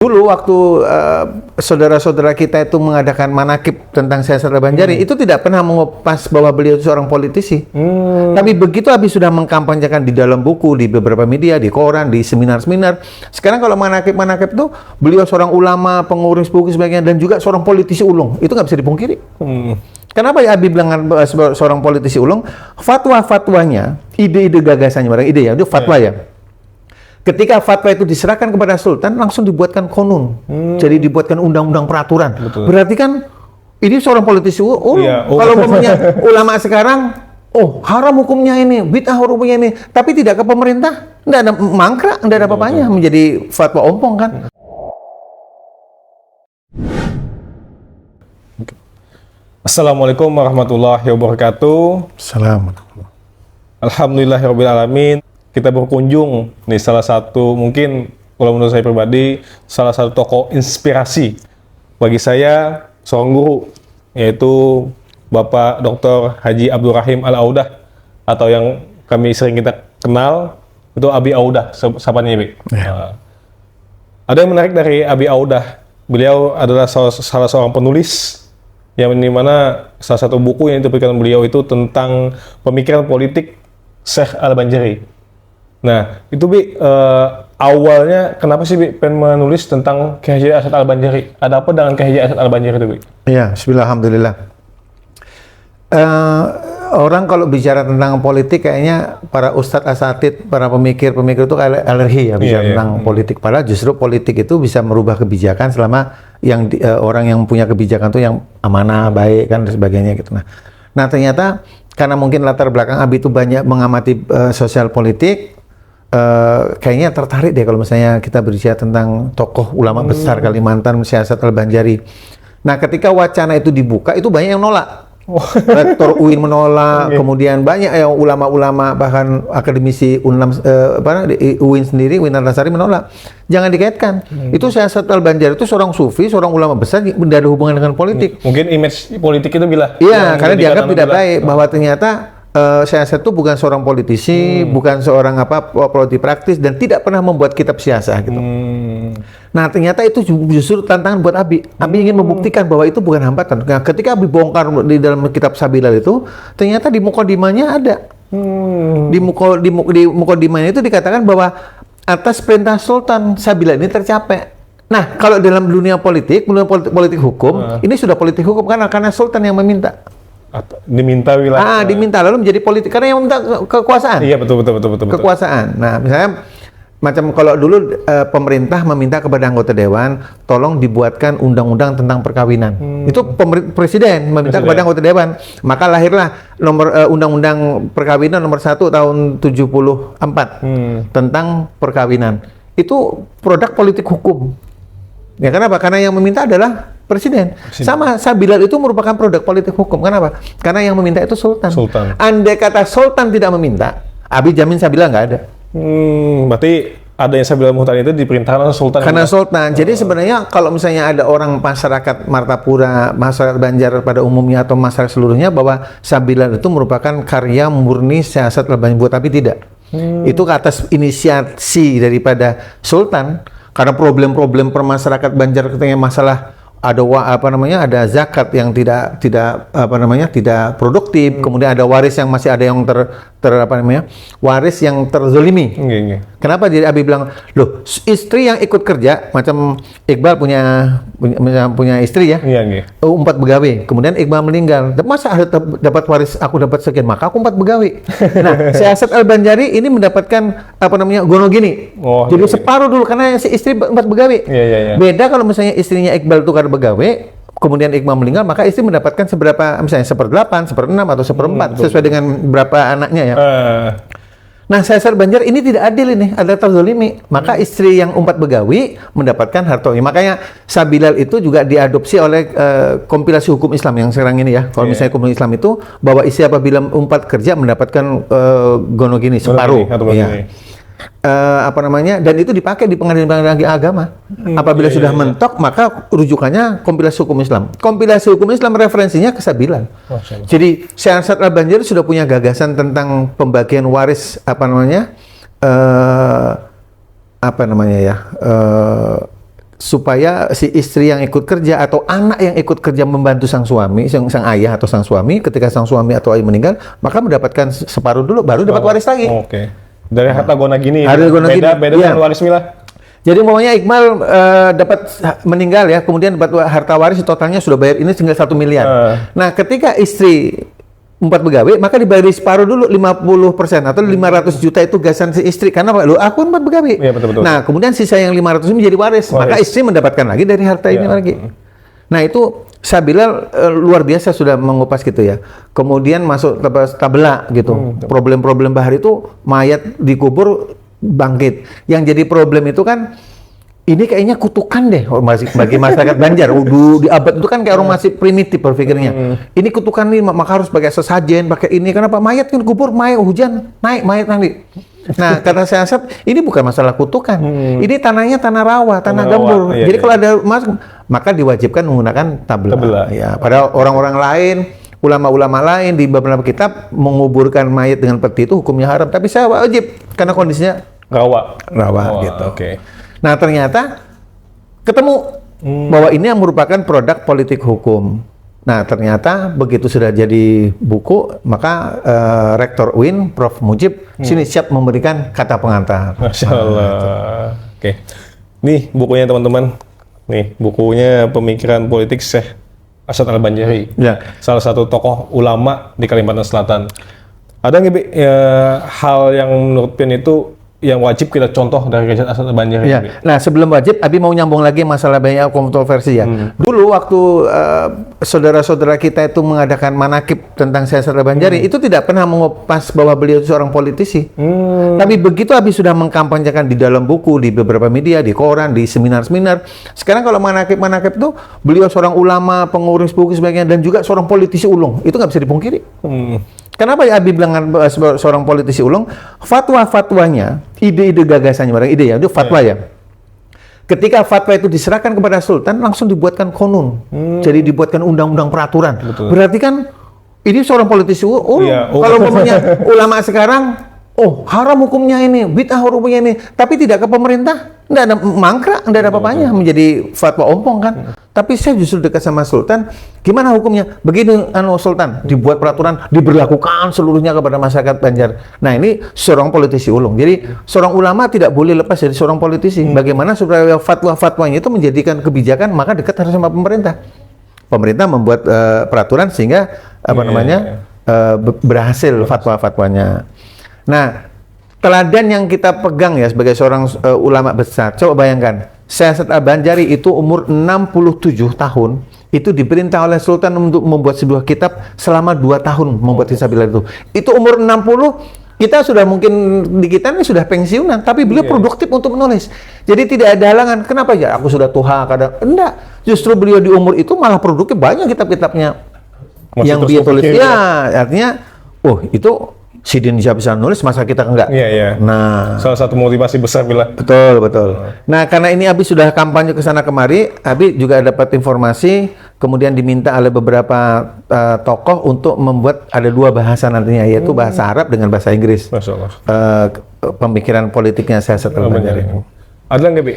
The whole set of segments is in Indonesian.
Dulu waktu saudara-saudara kita itu mengadakan manakib tentang Syed Hasan Al-Banjari, itu tidak pernah mengupas bahwa beliau itu seorang politisi. Tapi begitu habis sudah mengkampanyekan di dalam buku, di beberapa media, di koran, di seminar-seminar. Sekarang kalau manakib-manakib itu, beliau seorang ulama, pengurus buku sebagainya, dan juga seorang politisi ulung. Itu nggak bisa dipungkiri. Kenapa ya Habib bilang seorang politisi ulung? Fatwa-fatwanya, ide-ide gagasannya, barang ide ya, itu fatwa ya. Ketika fatwa itu diserahkan kepada Sultan, langsung dibuatkan konun. Jadi dibuatkan undang-undang peraturan. Betul. Berarti kan ini seorang politisi ulung. Kalau umpamanya ulama sekarang, haram hukumnya ini, bid'ah hukumnya ini, tapi tidak ke pemerintah, tidak ada mangkrak, tidak ada apa-apanya, menjadi fatwa ompong kan. Assalamualaikum warahmatullahi wabarakatuh. Assalamualaikum. Alhamdulillahirabbil alamin. Kita berkunjung di salah satu, mungkin kalau menurut saya pribadi, salah satu tokoh inspirasi bagi saya, seorang guru, yaitu Bapak Dr. Haji Abdul Rahim Al-Audah, atau yang kami sering kita kenal itu Abi Audah, sapanya Abi. Ada yang menarik dari Abi Audah. Beliau adalah salah seorang penulis yang dimana salah satu buku yang diterbitkan beliau itu tentang pemikiran politik Syekh Al-Banjari. Nah, itu Bi, awalnya kenapa sih Bi pengen menulis tentang Kiai Haji As'ad Al-Banjari? Ada apa dengan Kiai Haji As'ad Al-Banjari itu Bi? Ya, bismillah, alhamdulillah. Orang kalau bicara tentang politik kayaknya para ustadz asatid, para pemikir-pemikir itu alergi ya bicara tentang politik. Padahal justru politik itu bisa merubah kebijakan selama yang orang yang punya kebijakan itu yang amanah, baik kan dan sebagainya gitu. Nah ternyata karena mungkin latar belakang Abi itu banyak mengamati sosial politik, kayaknya tertarik deh kalau misalnya kita berbicara tentang tokoh ulama besar Kalimantan, Syekh Hasan Al-Banjari. Nah ketika wacana itu dibuka, itu banyak yang nolak. Rektor UIN menolak, kemudian banyak yang ulama-ulama, bahkan akademisi UNLAM, UIN sendiri, UIN Antasari menolak. Jangan dikaitkan. Itu Syekh Hasan Al-Banjari itu seorang sufi, seorang ulama besar, tidak ada hubungan dengan politik. Mungkin image politik itu bila. Iya, karena dianggap tidak baik, bahwa ternyata Syekh Hasan itu bukan seorang politisi, bukan seorang politik praktis, dan tidak pernah membuat kitab siasah gitu. Nah ternyata itu justru tantangan buat Abi. Abi ingin membuktikan bahwa itu bukan hambatan. Nah, ketika Abi bongkar di dalam kitab Sabilal itu, ternyata di mukodimanya ada. Di mukodimanya itu dikatakan bahwa atas perintah Sultan Sabilal ini tercapai. Nah kalau dalam dunia politik hukum, ini sudah politik hukum karena Sultan yang meminta. Diminta wilayah. Diminta lalu menjadi politik karena yang minta kekuasaan. Iya betul. Kekuasaan. Nah misalnya macam kalau dulu pemerintah meminta kepada anggota dewan, tolong dibuatkan undang-undang tentang perkawinan. Itu presiden meminta kepada anggota dewan. Maka lahirlah undang-undang perkawinan nomor 1 tahun 74 tentang perkawinan. Itu produk politik hukum. Ya kenapa? Karena yang meminta adalah presiden. Sama Sabilal itu merupakan produk politik hukum. Kenapa? Karena yang meminta itu Sultan. Andai kata Sultan tidak meminta, Abi jamin Sabilal nggak ada. Berarti ada yang Sabilal Muhtar itu diperintahkan oleh Sultan. Karena Sultan. Jadi sebenarnya kalau misalnya ada orang masyarakat Martapura, masyarakat Banjar pada umumnya atau masyarakat seluruhnya bahwa Sabilal itu merupakan karya murni Syekh Hasan Al-Banjari, tapi tidak. Itu ke atas inisiasi daripada Sultan. Karena problem-problem permasyarakat Banjar katanya masalah ada zakat yang tidak produktif, kemudian ada waris yang masih ada yang waris yang terzolimi. Kenapa jadi Abi bilang, loh istri yang ikut kerja, macam Iqbal punya istri ya, 4 pegawai, kemudian Iqbal meninggal, masa dapat waris aku dapat sekian, maka aku 4 pegawai. Nah Syekh Hasan Al-Banjari ini mendapatkan gono gini, jadi separuh dulu karena si istri 4 pegawai. Beda kalau misalnya istrinya Iqbal itu pegawai, kemudian Iqbal meninggal, maka istri mendapatkan seberapa, misalnya 1/8, 1/6 atau 1/4 sesuai dengan berapa anaknya ya. Nah Syekh Hasan Al-Banjari ini tidak adil, ini ada terzolimi, maka istri yang 4 begawi mendapatkan hartanya. Makanya Sabilal itu juga diadopsi oleh kompilasi hukum Islam yang sekarang ini ya. Kalau misalnya hukum Islam itu bahwa istri apabila 4 kerja mendapatkan gono gini, separuh. Dan itu dipakai di pengadilan agama. Apabila sudah mentok, maka rujukannya kompilasi hukum Islam. Kompilasi hukum Islam referensinya ke Sabilal. Jadi Syekh Hasan Al-Banjari sudah punya gagasan tentang pembagian waris supaya si istri yang ikut kerja atau anak yang ikut kerja membantu sang suami, sang ayah atau sang suami, ketika sang suami atau ayah meninggal, maka mendapatkan separuh dulu, baru dapat waris lagi. Oke. Dari harta gona gini. Beda Iya. dengan waris milah. Jadi umpamanya Iqbal dapat meninggal ya, kemudian dapat harta waris totalnya sudah bayar ini tinggal 1 miliar. Nah, ketika istri 4 pegawai, maka dibayar separuh dulu 50% atau 500 juta itu gasan si istri. Karena Pak, aku 4 pegawai. Iya, betul. Nah, kemudian sisa yang 500 ini menjadi waris. Maka istri mendapatkan lagi dari harta ini lagi. Nah, itu saya bilang luar biasa sudah mengupas gitu ya. Kemudian masuk tabela gitu. Problem-problem bahar itu mayat dikubur bangkit. Yang jadi problem itu kan ini kayaknya kutukan deh bagi masyarakat Banjar. Di abad itu kan kayak orang masih primitif berpikirnya. Ini kutukan nih, maka harus pakai sesajen, pakai ini. Kenapa? Mayat kan kubur, hujan, naik mayat nanti. Nah, kata saya Asep, ini bukan masalah kutukan. Ini tanahnya tanah rawa, tanah gambur. Jadi kalau ada maka diwajibkan menggunakan tabela. Ya, pada orang-orang lain, ulama-ulama lain di beberapa kitab menguburkan mayat dengan peti itu hukumnya haram. Tapi saya wajib karena kondisinya rawa gitu. Oke. Nah, ternyata ketemu bahwa ini yang merupakan produk politik hukum. Nah, ternyata begitu sudah jadi buku, maka Rektor UIN, Prof. Mujib, sini siap memberikan kata pengantar. Masya Allah. Oke. Nih bukunya teman-teman. Nih bukunya Pemikiran Politik Syekh Asad Al-Banjari. Ya. Salah satu tokoh ulama di Kalimantan Selatan. Ada nggak Bi, hal yang menurut Pin itu yang wajib kita contoh dari Syekh Asad Al-Banjari? Ya. Nah, sebelum wajib, Abi mau nyambung lagi masalah banyak kontroversi ya. Dulu waktu saudara-saudara kita itu mengadakan manakib tentang Syekh Asad Al-Banjari, itu tidak pernah mengupas bahwa beliau itu seorang politisi. Tapi begitu Abi sudah mengkampanyekan di dalam buku, di beberapa media, di koran, di seminar-seminar. Sekarang kalau manakib-manakib itu, beliau seorang ulama, pengurus buku sebagainya, dan juga seorang politisi ulung. Itu nggak bisa dipungkiri. Kenapa ya Abi bilang seorang politisi ulung? Fatwa-fatwanya, ide-ide gagasannya, barang ide ya, itu fatwa ya. Ketika fatwa itu diserahkan kepada Sultan, langsung dibuatkan konun. Jadi dibuatkan undang-undang peraturan. Betul. Berarti kan ini seorang politisi ulung. Kalau umpamanya ulama sekarang, haram hukumnya ini, bid'ah hukumnya ini, tapi tidak ke pemerintah, tidak ada mangkrak, tidak ada apa-apanya, menjadi fatwa ompong kan. Tapi saya justru dekat sama Sultan, gimana hukumnya? Begini Sultan, dibuat peraturan, diberlakukan seluruhnya kepada masyarakat Banjar. Nah, ini seorang politisi ulung. Jadi seorang ulama tidak boleh lepas dari seorang politisi. Bagaimana supaya fatwa-fatwanya itu menjadikan kebijakan, maka dekat harus sama pemerintah. Pemerintah membuat peraturan sehingga berhasil fatwa-fatwanya. Nah, teladan yang kita pegang ya sebagai seorang ulama besar. Coba bayangkan, Syekh Asad Al-Banjari itu umur 67 tahun, itu diperintah oleh Sultan untuk membuat sebuah kitab selama 2 tahun membuat Fisabilillah itu. Itu umur 60, kita sudah mungkin di kita ini sudah pensiunan, tapi beliau produktif untuk menulis. Jadi tidak ada halangan. Kenapa ya? Aku sudah tua kadang. Enggak, justru beliau di umur itu malah produktif, banyak kitab-kitabnya yang dia tulis. Ya, artinya, itu si Indonesia bisa nulis, masa kita enggak? Iya. Nah, salah satu motivasi besar bila. Betul. Nah, karena ini Abi sudah kampanye ke sana kemari, Abi juga dapat informasi, kemudian diminta oleh beberapa tokoh untuk membuat ada 2 bahasa nantinya, yaitu bahasa Arab dengan bahasa Inggris. Masya Allah. Pemikiran politiknya Syekh Asad Al-Banjari. Ada nggak Bi,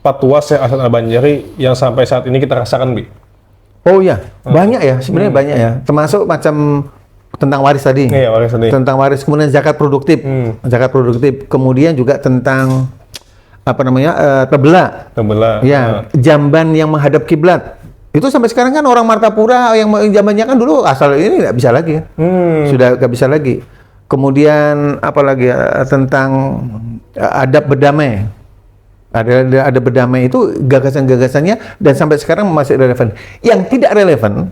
fatwa Syekh Asad Al-Banjari yang sampai saat ini kita rasakan Bi? Oh iya, banyak ya, sebenarnya banyak ya. Termasuk macam tentang waris tadi. Iya, waris tadi. Tentang waris, kemudian zakat produktif. Zakat produktif. Kemudian juga tentang tabela. Ya, jamban yang menghadap kiblat. Itu sampai sekarang kan orang Martapura yang zamannya kan dulu asal ini nggak bisa lagi. Sudah nggak bisa lagi. Kemudian apalagi tentang adab berdamai. Ada berdamai itu gagasan-gagasannya dan sampai sekarang masih relevan. Yang tidak relevan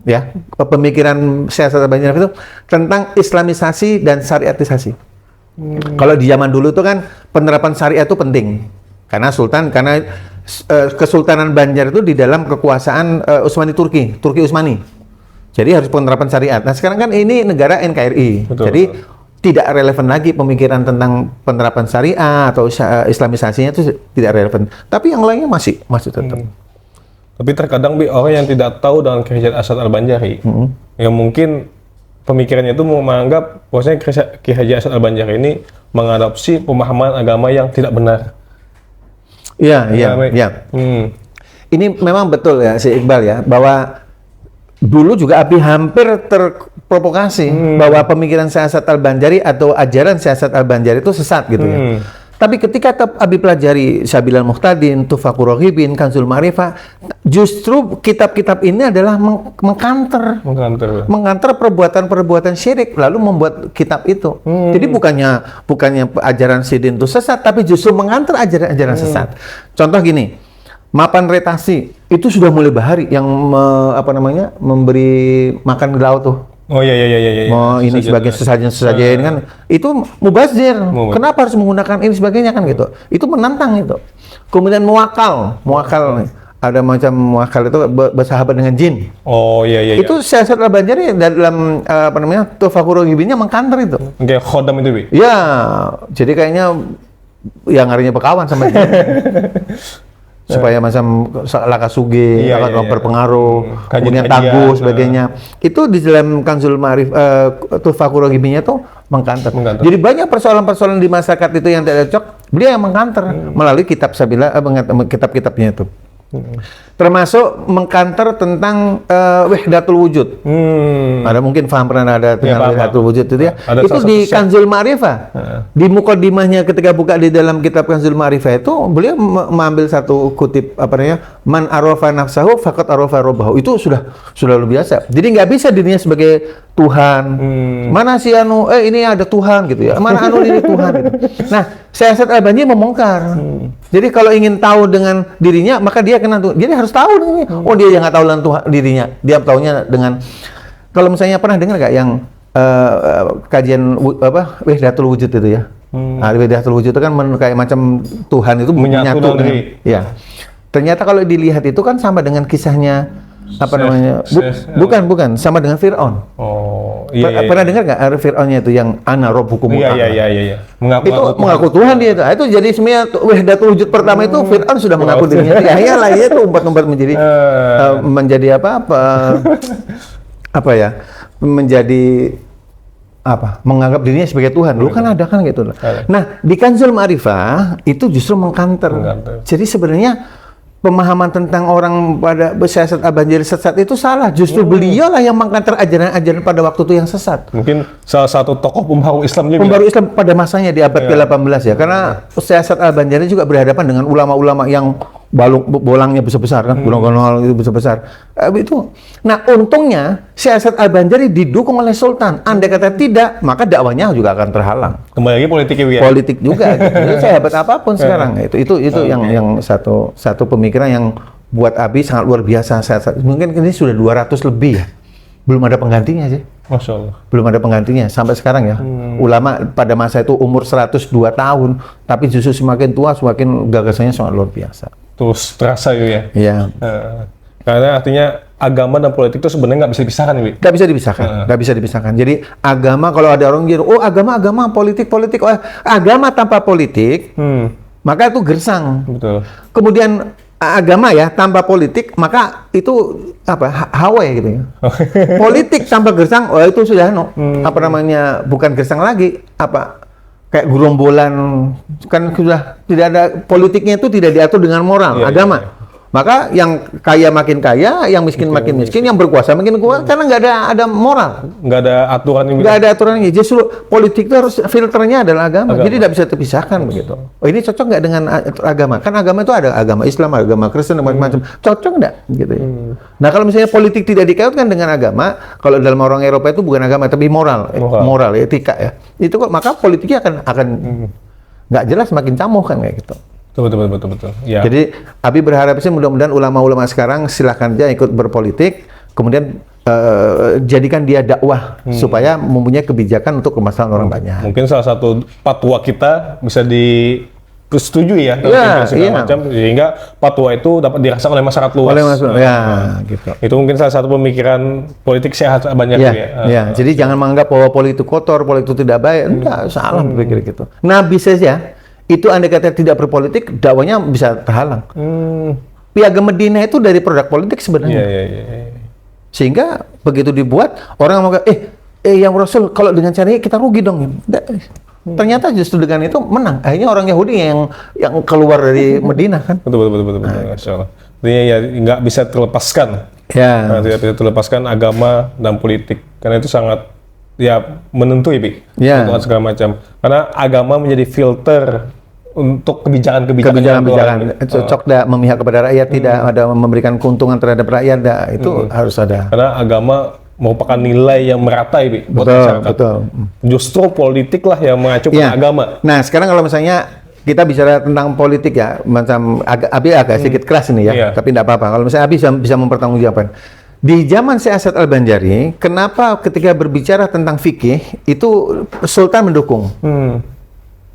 ya, pemikiran Syekh Asad Al-Banjari itu tentang islamisasi dan syariatisasi. Kalau di zaman dulu itu kan penerapan syariat itu penting. Karena Kesultanan Banjar itu di dalam kekuasaan Utsmani Turki Utsmani. Jadi harus penerapan syariat. Nah, sekarang kan ini negara NKRI. Jadi tidak relevan lagi pemikiran tentang penerapan syariah atau islamisasinya itu tidak relevan. Tapi yang lainnya masih tetap. Tapi terkadang Bi, orang yang tidak tahu dengan Syekh Asad Al-Banjari, yang mungkin pemikirannya itu menganggap bahwasanya Ki Haji Asad Al-Banjari ini mengadopsi pemahaman agama yang tidak benar. Iya, iya, iya. Ini memang betul ya si Iqbal ya, bahwa dulu juga Abi hampir terprovokasi bahwa pemikiran Syahsat Al-Banjari atau ajaran Syahsat Al-Banjari itu sesat gitu ya. Tapi ketika Abi pelajari Sabilal Muhtadin, Tufakur Rohibin, Kanzul Ma'rifah, justru kitab-kitab ini adalah mengkanter perbuatan-perbuatan syirik, lalu membuat kitab itu. Jadi bukannya ajaran Sidin itu sesat, tapi justru mengkanter ajaran-ajaran sesat. Contoh gini, mapan retasi itu sudah mulai bahari yang memberi makan ke laut tuh. Oh iya. Mau ini sebagai sesajen kan itu mubazir. Kenapa harus menggunakan ini sebagainya kan gitu. Itu menantang itu. Kemudian muwakal nih. Ada macam muwakal itu bersahabat dengan jin. Oh iya. Itu Syahsat Al-Banjari dalam Tufakur Rohibinnya mengkanter itu. Kayak khodam itu, Bi. Ya, jadi kayaknya yang ngarinya pekawan sama jin. Supaya macam lakasuge, akan berpengaruh, kemudian tangguh sebagainya. Itu di dalam Kanzul Ma'rif, Tufakur Rohibinnya tuh mengkanter. Jadi banyak persoalan-persoalan di masyarakat itu yang tidak cocok, beliau yang mengkanter melalui kitab Sabila, kitab-kitabnya itu. Termasuk mengkanter tentang wahdatul wujud. Ada mungkin pernah ada tentang wahdatul wujud itu ya. Itu di Kanzul Ma'rifah. Di mukaddimahnya ketika buka di dalam kitab Kanzul Ma'rifah itu beliau mengambil satu kutip man arafa nafsahu faqad arafa rabbahu. Itu sudah luar biasa. Jadi nggak bisa dirinya sebagai Tuhan. Mana si ini ada Tuhan gitu ya. Mana ini Tuhan gitu. Nah, Syahsat Al-Banjari membongkar. Jadi kalau ingin tahu dengan dirinya, maka dia jadi harus tahu nih. Oh, dia yang nggak tahu dengan Tuhan dirinya. Dia taunya dengan, kalau misalnya pernah dengar nggak yang kajian wahdatul wujud itu ya. Wahdatul wujud itu kan kayak macam Tuhan itu menyatu dengan, ya. Ternyata kalau dilihat itu kan sama dengan kisahnya bukan sama dengan Fir'aun. Oh, iya. Pernah dengar nggak Fir'aunnya itu yang ana rabbukum Iya. Mengaku Tuhan dia itu. Itu jadi sebenarnya wahdatul wujud pertama itu Fir'aun sudah mengaku dirinya. Ya lah itu umpat-umpat menjadi menganggap dirinya sebagai Tuhan. Dulu kan ada kan gitu. Nah, di Kanzul Ma'rifah itu justru mengkanter. Jadi sebenarnya pemahaman tentang orang pada Syahsat Al-Banjari sesat itu salah. Justru beliau lah yang mengkanter ajaran-ajaran pada waktu itu yang sesat. Mungkin salah satu tokoh pembaru Islam juga. Pembaru Islam pada masanya di abad ke-18 ya. Karena Syahsat Al-Banjari juga berhadapan dengan ulama-ulama yang bolangnya besar-besar kan, golong-golong itu besar-besar. Itu. Nah, untungnya Syahsat Al-Banjari didukung oleh Sultan. Andai kata tidak, maka dakwanya juga akan terhalang. Kembali lagi politik juga. Gitu. Jadi sehebat apapun sekarang itu yang satu pemikiran yang buat Abi sangat luar biasa. Mungkin ini sudah 200 lebih ya. Belum ada penggantinya sih. Masya Allah. Belum ada penggantinya sampai sekarang ya. Ulama pada masa itu umur 102 tahun, tapi justru semakin tua semakin gagasannya sangat luar biasa. Terus terasa ya. Iya. Karena artinya agama dan politik itu sebenarnya nggak bisa dipisahkan, Wi. Nggak bisa dipisahkan. Jadi agama, kalau ada orang bilang, oh agama, politik, agama tanpa politik, maka itu gersang. Betul. Kemudian agama ya tanpa politik, maka itu hawa ya gitu ya. Politik tanpa gersang, itu sudah bukan gersang lagi, kayak gerombolan, kan sudah tidak ada, politiknya itu tidak diatur dengan moral agama. Iya. Maka yang kaya makin kaya, yang miskin makin miskin, yang berkuasa makin kuat, karena nggak ada moral. Nggak ada aturan. Nggak ada aturannya. Justru politik itu harus filternya adalah agama. Jadi tidak bisa terpisahkan begitu. Oh, ini cocok nggak dengan agama? Kan agama itu ada agama Islam, agama Kristen, macam-macam. Cocok nggak? Gitu ya. Nah, kalau misalnya politik tidak dikaitkan dengan agama, kalau dalam orang Eropa itu bukan agama, tapi moral, etika ya. Itu kok, maka politiknya akan nggak jelas, makin camuh kan kayak gitu. Betul. Ya. Jadi Abi berharap sih mudah-mudahan ulama-ulama sekarang silahkan aja ikut berpolitik, kemudian jadikan dia dakwah supaya mempunyai kebijakan untuk kemaslahatan orang banyak. Mungkin salah satu fatwa kita bisa disetujui ya, macam, sehingga fatwa itu dapat dirasakan oleh masyarakat luas. Gitu. Itu mungkin salah satu pemikiran politik sehat banyak Jadi jangan menganggap bahwa politik kotor, politik itu tidak baik. Enggak, salah berpikir gitu. Nabi saja itu andai kata tidak berpolitik, dakwanya bisa terhalang. Piagam Madinah itu dari produk politik sebenarnya. Sehingga begitu dibuat, orang mau yang Rasul, kalau dengan caranya kita rugi dong. Ternyata justru dengan itu menang. Akhirnya orang Yahudi yang keluar dari Madinah kan. Betul. Masya Allah. Artinya ya nggak bisa terlepaskan. Ya. Tidak bisa terlepaskan agama dan politik. Karena itu sangat ya menentui, Bi. Ya. Untuk segala macam. Karena agama menjadi filter untuk kebijakan. Cocok dah memihak kepada rakyat, tidak ada memberikan keuntungan terhadap rakyat, itu harus ada. Karena agama merupakan nilai yang merata, Bi, buat masyarakat. Betul. Justru politik lah yang mengacu pada agama. Nah, sekarang kalau misalnya kita bicara tentang politik ya, macam Abi agak sedikit keras ini ya, tapi tidak apa-apa. Kalau misalnya Abi bisa mempertanggungjawabkan. Di zaman Syekh Asad Al-Banjari, kenapa ketika berbicara tentang fikih itu Sultan mendukung?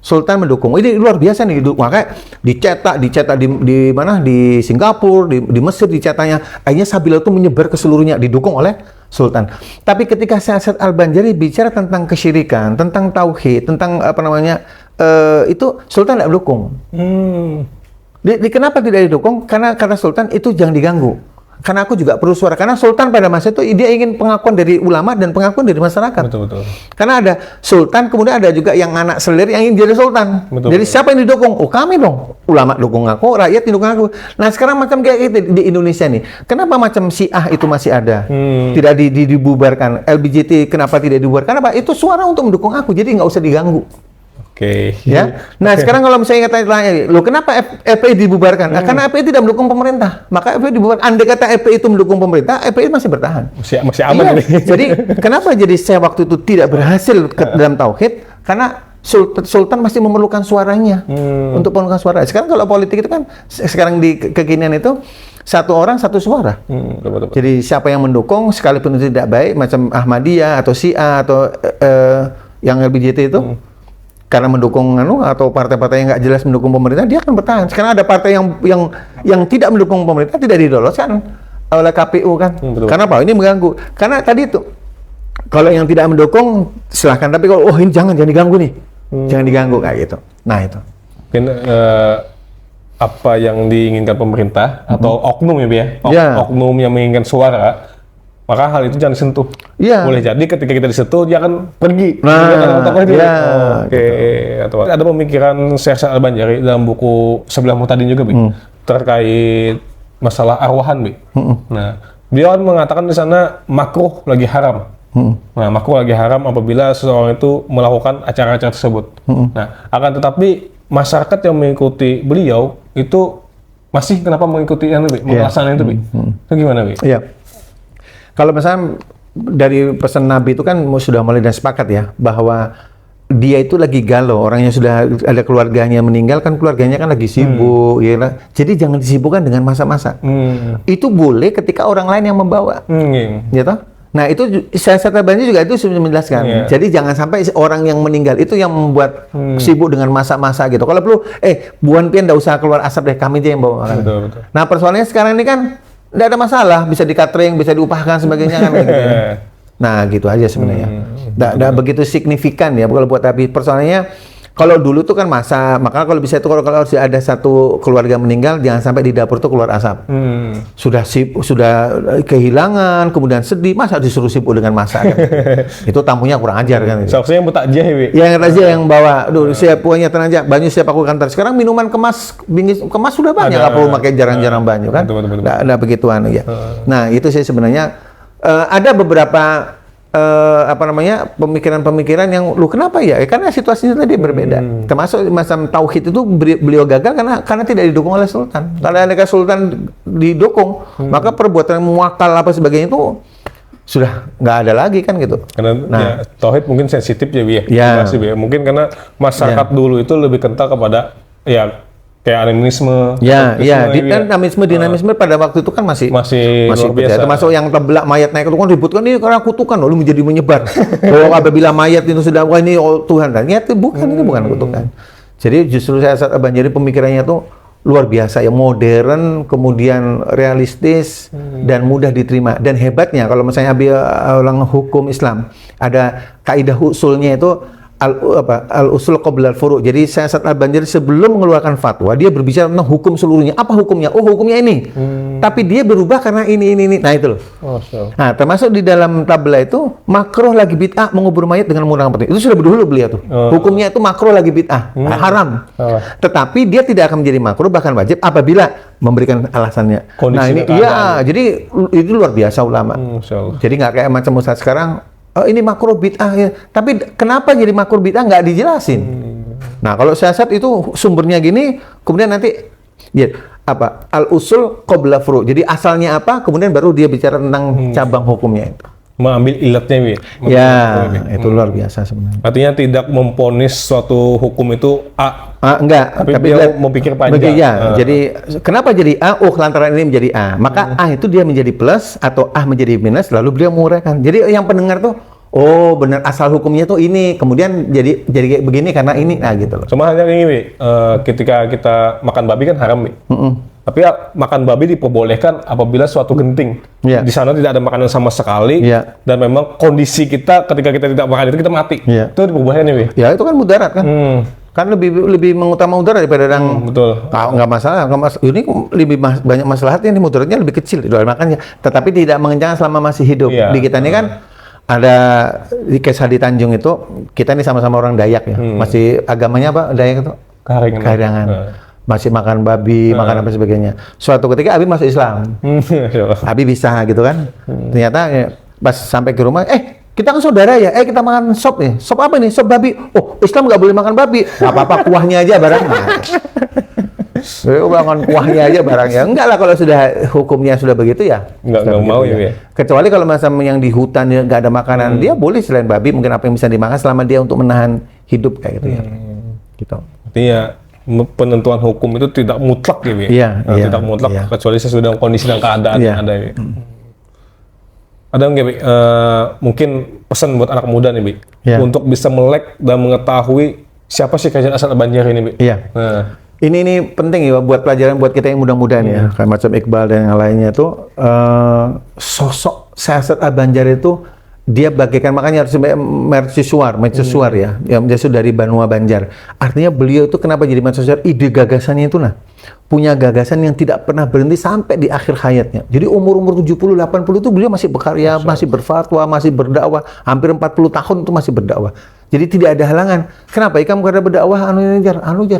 Sultan mendukung. Ini luar biasa nih, makanya dicetak di mana, di Singapura, di Mesir dicetaknya. Akhirnya Sabila itu menyebar ke seluruhnya, didukung oleh Sultan. Tapi ketika Syekh Asad Al-Banjari bicara tentang kesyirikan, tentang tauhid, tentang apa namanya, itu Sultan tidak mendukung. Kenapa tidak didukung? Karena kata Sultan itu jangan diganggu. Karena aku juga perlu suara. Karena Sultan pada masa itu dia ingin pengakuan dari ulama dan pengakuan dari masyarakat. Betul. Karena ada Sultan, kemudian ada juga yang anak selir yang ingin jadi Sultan. Jadi siapa yang didukung? Oh, kami dong. Ulama dukung aku, rakyat dukung aku. Nah, sekarang macam kayak gitu di Indonesia nih. Kenapa macam Syiah itu masih ada? Tidak dibubarkan. LBJT kenapa tidak dibubarkan? Kenapa? Itu suara untuk mendukung aku. Jadi nggak usah diganggu. Oke. Ya. Nah, sekarang kalau misalnya tanya, loh kenapa FPI dibubarkan? Nah, karena FPI tidak mendukung pemerintah. Maka FPI dibubarkan. Andai kata FPI itu mendukung pemerintah, FPI masih bertahan. Masih aman. Iya. Jadi, kenapa jadi saya waktu itu tidak berhasil dalam tauhid? Karena Sultan masih memerlukan suaranya untuk memerlukan suara. Sekarang kalau politik itu kan sekarang di kekinian itu satu orang satu suara. Betul. Jadi siapa yang mendukung sekalipun itu tidak baik, macam Ahmadiyah atau Syiah atau yang LBJT itu. Karena mendukung atau partai-partai yang nggak jelas mendukung pemerintah, dia akan bertahan. Sekarang ada partai yang tidak mendukung pemerintah tidak didoloskan oleh KPU kan. Karena apa? Ini mengganggu. Karena tadi itu kalau yang tidak mendukung silahkan, tapi kalau ini jangan diganggu nih, jangan diganggu kayak gitu. Nah itu. Mungkin apa yang diinginkan pemerintah atau oknum ya, oknum yang menginginkan suara. Maka hal itu jangan disentuh. Boleh jadi ketika kita disentuh dia akan pergi. Oke. Atau ada pemikiran Syekh Asad Al-Banjari dalam buku Sebelah Muhtadin juga, Bi, terkait masalah arwahan, Bi. Nah, beliau mengatakan di sana makruh lagi haram. Nah, makruh lagi haram apabila seseorang itu melakukan acara-acara tersebut. Nah, akan tetapi masyarakat yang mengikuti beliau itu masih kenapa mengikuti melaksanakan itu, Bi? Itu gimana, Bi? Iya. Kalau misalnya dari pesan Nabi itu kan sudah mulai dan sepakat ya bahwa dia itu lagi galau, orangnya sudah ada keluarganya meninggal kan, keluarganya kan lagi sibuk, ya. Jadi jangan disibukkan dengan masa-masa. Itu boleh ketika orang lain yang membawa, gitu. Nah itu saya Banjari juga itu sudah menjelaskan. Jadi jangan sampai orang yang meninggal itu yang membuat sibuk dengan masa-masa gitu. Kalau perlu, Buan Pian nggak usah keluar asap deh, kami aja yang bawa. Betul. Nah persoalannya sekarang ini kan nggak ada masalah, bisa di-catering, bisa diupahkan sebagainya kan gitu ya. Nah, gitu aja sebenarnya. Nggak begitu signifikan ya kalau buat tapi persoalannya kalau dulu tuh kan maka kalau bisa itu kalau ada satu keluarga meninggal jangan sampai di dapur tuh keluar asap. Sudah kehilangan, kemudian sedih, masa disuruh sibuk dengan masak kan? Itu tamunya kurang ajar kan. Seharusnya yang bertakjih, Bi. Yang takjih yang bawa, siap punya tenang aja, banyu siap aku kantor. Sekarang minuman kemas sudah banyak, nggak perlu pakai jarang-jarang banyu kan. Nggak begituan ya. Nah, itu sih sebenarnya ada beberapa pemikiran-pemikiran yang lu kenapa ya? Karena situasinya tadi berbeda. Termasuk macam tauhid itu beliau gagal karena tidak didukung oleh Sultan. Kalau ada Sultan didukung, maka perbuatan muwakal apa sebagainya itu sudah nggak ada lagi kan gitu. Karena tauhid mungkin sensitif ya, Bi. Mungkin karena masyarakat dulu itu lebih kental kepada kayak animisme. Dinamisme pada waktu itu kan masih luar biasa. Termasuk yang terbelak mayat naik itu kan ribut kan, ini karena kutukan lalu menjadi menyebar. Bahwa apabila mayat itu sudah ini Tuhan, ternyata ini bukan kutukan. Jadi justru saya Asad Al-Banjari pemikirannya tuh luar biasa ya, modern, kemudian realistis dan mudah diterima. Dan hebatnya kalau misalnya ulang hukum Islam, ada kaidah usulnya itu al-usul qabla al-furu'. Jadi Syahsat Al-Banjari sebelum mengeluarkan fatwa, dia berbicara tentang hukum seluruhnya. Apa hukumnya? Oh, hukumnya ini. Tapi dia berubah karena ini. Nah, itu loh. Nah, termasuk di dalam tabla itu, makruh lagi bid'ah mengubur mayat dengan menggunakan peti. Itu sudah berdahulu beliau tuh. Hukumnya itu makruh lagi bid'ah, haram. Tetapi dia tidak akan menjadi makruh, bahkan wajib apabila memberikan alasannya. Kondisi nah, ini iya, jadi itu luar biasa ulama. Jadi nggak kayak macam Ustaz sekarang, oh, ini makruh bid'ah ya. Tapi kenapa jadi makruh bid'ah nggak dijelasin. Nah, kalau Syahsat itu sumbernya gini, kemudian nanti ya apa? Al-usul qabla furu'. Jadi asalnya apa, kemudian baru dia bicara tentang cabang hukumnya itu. Mengambil ilatnya, Wi. Ya, itu luar biasa sebenarnya. Artinya tidak memponis suatu hukum itu A. Enggak, tapi dia memikir panjang. Ya, jadi kenapa jadi A? Oh, lantaran ini menjadi A. Maka A itu dia menjadi plus atau A menjadi minus, lalu beliau menguraikan. Jadi yang pendengar tuh, oh benar asal hukumnya tuh ini, kemudian jadi kayak begini karena ini, nah gitu loh. Cuma hanya ini, Wi, ketika kita makan babi kan haram, Wi. Tapi makan babi diperbolehkan apabila suatu genting. Di sana tidak ada makanan sama sekali, dan memang kondisi kita ketika kita tidak makan itu kita mati. Itu diperbolehkan, Wi. Ya itu kan mudarat kan. Kan lebih mengutama mudarat daripada yang betul. Nggak masalah. Ini lebih banyak masalahnya, ini mudaratnya lebih kecil. Makanya, tetapi tidak mengencang selama masih hidup. Di kita ini kan ada di Kes Hadi Tanjung itu, kita ini sama-sama orang Dayak ya. Masih agamanya apa Dayak itu? Kahirangan. Masih makan babi, makan apa sebagainya. Suatu ketika Abi masuk Islam. Abi bisa gitu kan. Ternyata ya, pas sampai ke rumah, kita kan saudara ya, kita makan sop nih. Sop apa nih? Sop babi. Oh, Islam nggak boleh makan babi. Nggak apa-apa, kuahnya aja barang. Makan kuahnya aja barang ya. Enggak lah kalau sudah hukumnya sudah begitu ya. Nggak mau ya. Kecuali kalau masa yang di hutan ya nggak ada makanan, dia boleh selain babi mungkin apa yang bisa dimakan selama dia untuk menahan hidup kayak gitu ya. Gitu. Artinya penentuan hukum itu tidak mutlak ya, Iya, tidak mutlak kecuali sesuai dengan kondisi dan keadaan yang ada. Ada nggak, mungkin pesan buat anak muda nih, Bi, untuk bisa melek dan mengetahui siapa sih Syahsat Al-Banjari ini, Bi? Ini penting ya buat pelajaran buat kita yang muda-muda nih ya, kayak macam Iqbal dan yang lainnya tuh, sosok Syahsat Al-Banjari itu dia bagaikan, makanya harus mercusuar ya, yang menjadi dari Banua Banjar. Artinya beliau itu kenapa jadi mercusuar? Ide gagasannya itu punya gagasan yang tidak pernah berhenti sampai di akhir hayatnya. Jadi umur 70, 80 itu beliau masih berkarya, masih berfatwa, masih berdakwah, hampir 40 tahun itu masih berdakwah. Jadi tidak ada halangan. Kenapa? Kamu kada berdakwah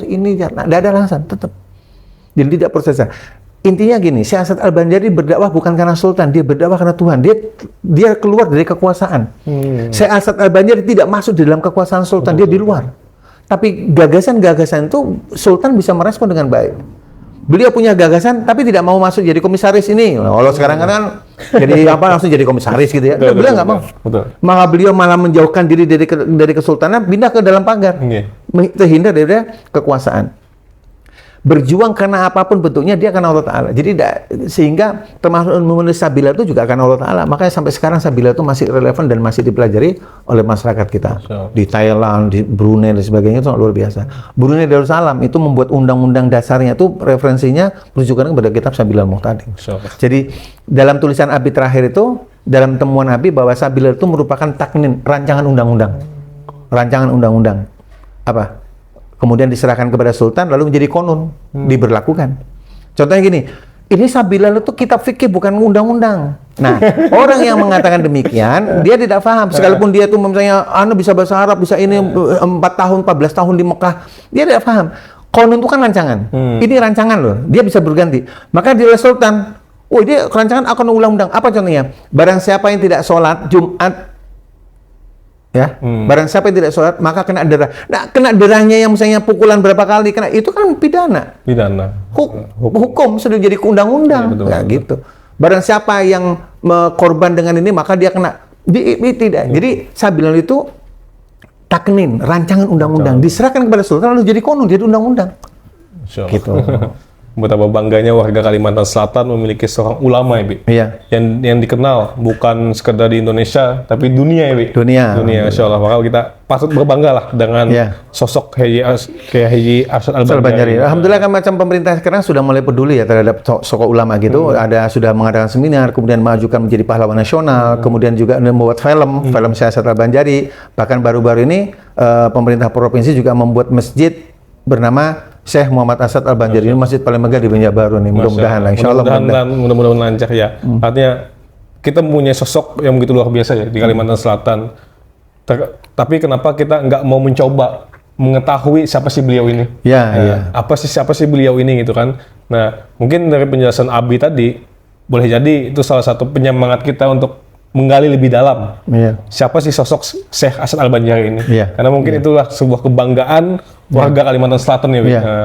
ini jar. Nah, tidak ada alasan, tetap. Jadi tidak proses. Intinya gini, Syahsat Al-Banjari berdakwah bukan karena sultan, dia berdakwah karena Tuhan. Dia keluar dari kekuasaan. Syahsat Al-Banjari tidak masuk di dalam kekuasaan sultan, dia di luar. Tapi gagasan-gagasan itu sultan bisa merespon dengan baik. Beliau punya gagasan, tapi tidak mau masuk jadi komisaris ini. Kalau sekarang kan jadi langsung jadi komisaris gitu ya. Beliau nggak mau. Maka beliau malah menjauhkan diri dari kesultanan, pindah ke dalam pagar, terhindar dari kekuasaan. Berjuang karena apapun bentuknya dia karena Allah Ta'ala. Jadi sehingga termasuk menulis Sabila itu juga karena Allah Ta'ala. Makanya sampai sekarang Sabila itu masih relevan dan masih dipelajari oleh masyarakat kita. Di Thailand, di Brunei dan sebagainya itu luar biasa. Brunei Darussalam itu membuat undang-undang dasarnya itu referensinya merujukan kepada kitab Sabila Al-Muhtadi. Jadi dalam tulisan Abi terakhir itu, dalam temuan Abi bahwa Sabila itu merupakan taknin, rancangan undang-undang. Apa? Kemudian diserahkan kepada sultan, lalu menjadi konun, diberlakukan. Contohnya gini, ini Sabila itu kitab fikih bukan undang-undang. Nah, orang yang mengatakan demikian, dia tidak paham. Sekalipun dia tuh misalnya, bisa bahasa Arab, bisa ini 4 tahun, 14 tahun di Mekah, dia tidak paham. Konun itu kan rancangan. Ini rancangan loh, dia bisa berganti. Maka dia sultan, dia rancangan akan undang-undang. Apa contohnya? Barang siapa yang tidak sholat Jumat, barang siapa yang tidak sholat maka kena derah. Nah, kena derahnya yang misalnya pukulan berapa kali kena, itu kan pidana. Hukum sudah jadi undang-undang. Gitu. Barang siapa yang korban dengan ini maka dia kena. Tidak. Jadi Sabila itu taknin, rancangan undang-undang diserahkan kepada sultan lalu jadi konun, jadi undang-undang. Gitu. betapa bangganya warga Kalimantan Selatan memiliki seorang ulama ya, Bi. Iya. Yang dikenal bukan sekedar di Indonesia, tapi dunia ya, Bi. Dunia. Insya Allah. Maka kita patut berbangga lah dengan sosok kayak Haji Arsyad Al-Banjari. Alhamdulillah kan macam pemerintah sekarang sudah mulai peduli ya terhadap sosok ulama gitu. Ada sudah mengadakan seminar, kemudian mengajukan menjadi pahlawan nasional, kemudian juga membuat film Syed Arsyad Al-Banjari. Bahkan baru-baru ini pemerintah provinsi juga membuat masjid bernama Syekh Muhammad Arsyad Al-Banjari. Ini masjid paling megah di Banjarbaru nih. Mudah-mudahan lah, insyaallah mudah-mudahan lancar ya. Artinya kita mempunyai sosok yang begitu luar biasa ya di Kalimantan Selatan. Tapi kenapa kita nggak mau mencoba mengetahui siapa sih beliau ini? Siapa sih beliau ini gitu kan? Nah, mungkin dari penjelasan Abi tadi boleh jadi itu salah satu penyemangat kita untuk menggali lebih dalam. Siapa sih sosok Syekh Arsyad Al-Banjari ini? Karena mungkin itulah sebuah kebanggaan warga Kalimantan Selatan ya,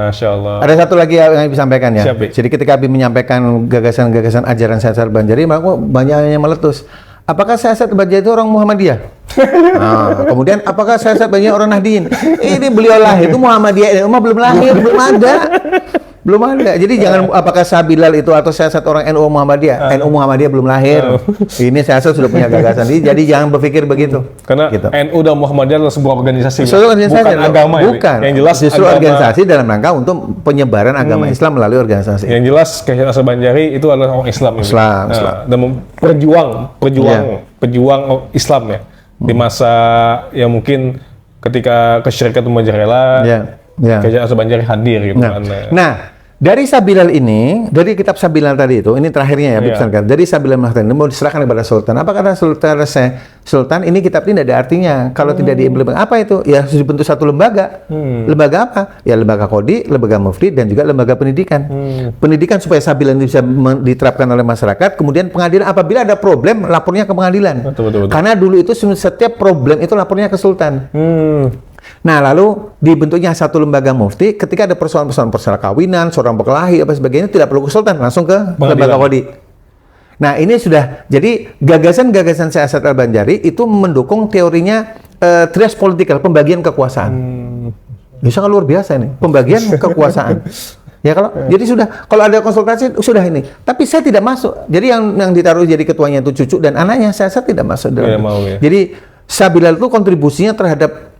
Masya Allah. Ada satu lagi yang disampaikan ya. Siap, jadi ketika Abi menyampaikan gagasan-gagasan ajaran Syekh Arsyad Al-Banjari, maka banyak yang meletus. Apakah Syekh Arsyad Al-Banjari itu orang Muhammadiyah? Kemudian apakah Syekh Arsyad Al-Banjari orang Nahdien? Ini beliau lahir itu Muhammadiyah, belum lahir, belum ada. Belum ada. Jadi jangan apakah Syekh Bilal itu atau Syekh Arsyad orang NU Muhammadiyah. NU Muhammadiyah belum lahir. Ini Syekh Arsyad sudah punya gagasan. Jadi jangan berpikir begitu. Karena gitu. NU dan Muhammadiyah adalah sebuah organisasi. Bukan agama. Bukan. Yang jelas justru agama. Organisasi dalam rangka untuk penyebaran agama Islam melalui organisasi. Yang jelas Syekh Arsyad Banjari itu adalah orang Islam. Islam. Dan pejuang Islam ya. Di masa yang mungkin ketika kesyirikan itu menjerelah. Syekh Arsyad Banjari hadir gitu kan. Nah, dari Sabilal ini, dari kitab Sabilal tadi itu, ini terakhirnya ya, pesankan. Dari Sabilal Mahtan ini mau diserahkan kepada Sultan. Apa kata Sultan? Ini kitab ini tidak ada artinya kalau tidak diimplementasikan. Apa itu? Ya harus dibentuk satu lembaga. Lembaga apa? Ya lembaga Qodi, lembaga Mufti, dan juga lembaga pendidikan. Pendidikan supaya Sabilal ini bisa diterapkan oleh masyarakat. Kemudian pengadilan apabila ada problem, lapornya ke pengadilan. Betul. Karena dulu itu setiap problem itu lapornya ke Sultan. Nah, lalu dibentuknya satu lembaga mufti. Ketika ada persoalan-persoalan perkawinan, seorang berkelahi, apa sebagainya, tidak perlu ke Sultan, langsung ke lembaga Qodi. Nah, ini sudah jadi gagasan-gagasan Syekh Arsyad Al-Banjari itu mendukung teorinya trias politikal, pembagian kekuasaan. Ini sangat luar biasa ini, pembagian kekuasaan. Ya jadi sudah kalau ada konsultasi sudah ini. Tapi saya tidak masuk. Jadi yang ditaruh jadi ketuanya itu cucu dan anaknya, saya tidak masuk dalam. Jadi Sabilal itu kontribusinya terhadap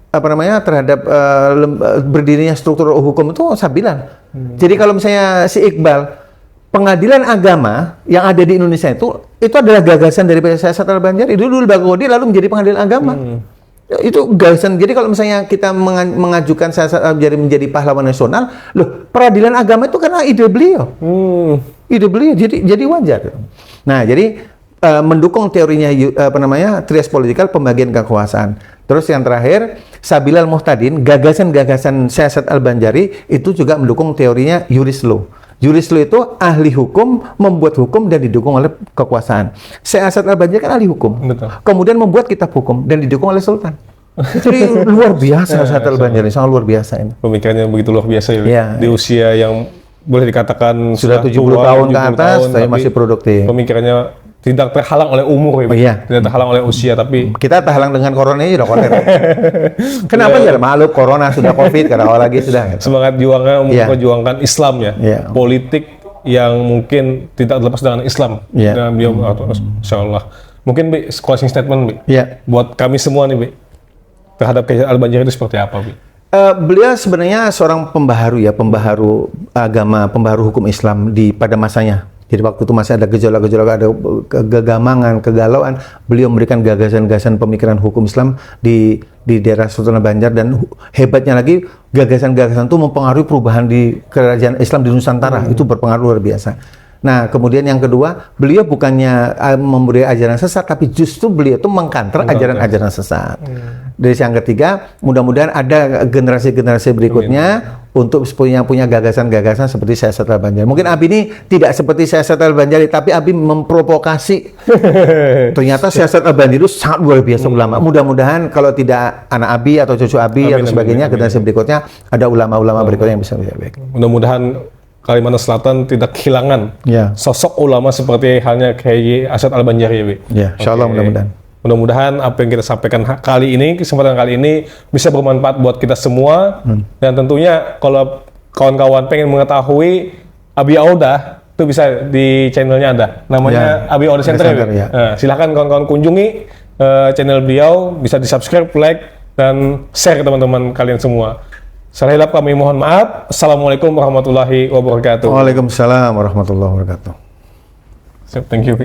berdirinya struktur hukum itu Sabilal. Jadi kalau misalnya si Iqbal, pengadilan agama yang ada di Indonesia itu adalah gagasan dari Syekh Arsyad Al-Banjari. Dulu lembaga Qodi lalu menjadi pengadilan agama. Itu gagasan. Jadi kalau misalnya kita mengajukan Syekh Arsyad Al-Banjari menjadi pahlawan nasional, peradilan agama itu karena ide beliau. Ide beliau jadi wajar. Nah, jadi mendukung teorinya trias politikal, pembagian kekuasaan. Terus yang terakhir, Sabilal Muhtadin, gagasan-gagasan Syekh Arsyad Al-Banjari itu juga mendukung teorinya Juris Law. Juris Law itu ahli hukum, membuat hukum dan didukung oleh kekuasaan. Syekh Arsyad Al-Banjari kan ahli hukum. Betul. Kemudian membuat kitab hukum dan didukung oleh Sultan. Jadi luar biasa Arsyad Al-Banjari, sangat luar biasa ini. Pemikirannya begitu luar biasa ya. Di usia yang boleh dikatakan sudah 70 tahun ke atas, tapi masih produktif. Pemikirannya tidak terhalang oleh umur ya, tidak terhalang oleh usia, tapi kita terhalang dengan corona ini sudah konten. Kenapa ya? Maklum corona sudah COVID, karena awal lagi sudah. Semangat juangnya memperjuangkan Islam ya, politik yang mungkin tidak terlepas dengan Islam. Dan beliau, Insya Allah. Mungkin Bi, closing statement Bi, buat kami semua nih Bi, terhadap Syekh Al-Banjari itu seperti apa Bi? Beliau sebenarnya seorang pembaharu agama, pembaharu hukum Islam pada masanya. Jadi waktu itu masih ada gejolak-gejolak, ada kegamangan, kegalauan. Beliau memberikan gagasan-gagasan pemikiran hukum Islam di daerah Sultan Banjar, dan hebatnya lagi gagasan-gagasan itu mempengaruhi perubahan di kerajaan Islam di Nusantara. Itu berpengaruh luar biasa. Nah, kemudian yang kedua, beliau bukannya memberi ajaran sesat, tapi justru beliau itu mengkanter ajaran-ajaran sesat. Dari yang ketiga, mudah-mudahan ada generasi-generasi berikutnya untuk punya gagasan-gagasan seperti Syekh Arsyad Al-Banjari. Mungkin Abi ini tidak seperti Syekh Arsyad Al-Banjari, tapi Abi memprovokasi. Ternyata Syekh Arsyad Al-Banjari itu sangat luar biasa ulama. Mudah-mudahan kalau tidak anak Abi atau cucu Abi atau sebagainya, generasi berikutnya ada ulama-ulama berikutnya yang bisa baik. Mudah-mudahan Kalimantan Selatan tidak kehilangan sosok ulama seperti halnya Haji Arsyad Al-Banjari ya, Bi. Insyaallah mudah-mudahan. Mudah-mudahan apa yang kita sampaikan kesempatan kali ini bisa bermanfaat buat kita semua. Dan tentunya kalau kawan-kawan pengen mengetahui Abi Auda, itu bisa di channelnya ada. Namanya Ya, Abi Auda Center. Center, ya. Nah, silakan kawan-kawan kunjungi channel beliau, bisa di-subscribe, like, dan share ke teman-teman kalian semua. Salah hilap kami mohon maaf. Assalamualaikum warahmatullahi wabarakatuh. Waalaikumsalam warahmatullahi wabarakatuh. Thank you.